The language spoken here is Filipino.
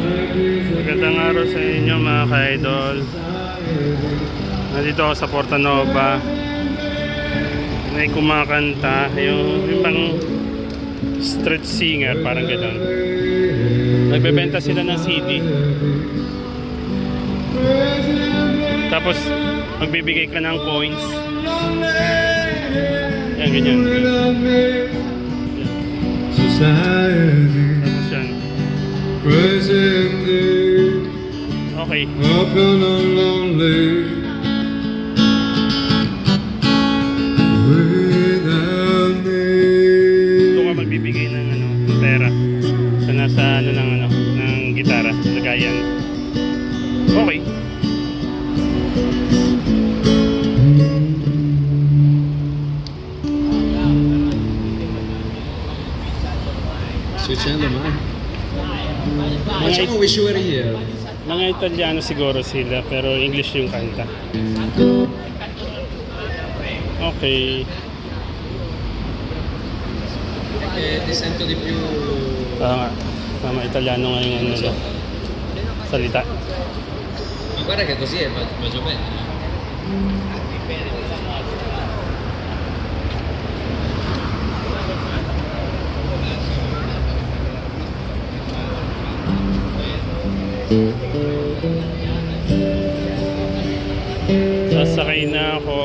Magandang araw sa inyo mga ka-idol. Nandito ako sa Porta Nova. May kumakanta, yung pang street singer, parang gano'n. Nagbebenta sila ng CD. Tapos magbibigay ka ng coins. Yan, ganyan. Tapos yan. Okay. Ito ka magbibigay ng pera. Sa nasa ng gitara, lagayan. Okay. Switchando man. Facciamo wish you were here. Mga Italiano siguro sila, pero English yung kanta. Okay. Ti sento di più. Nga. Mga Italiano nga yung salita. Ma guarda che così è faccio bene. Sasakay na ako.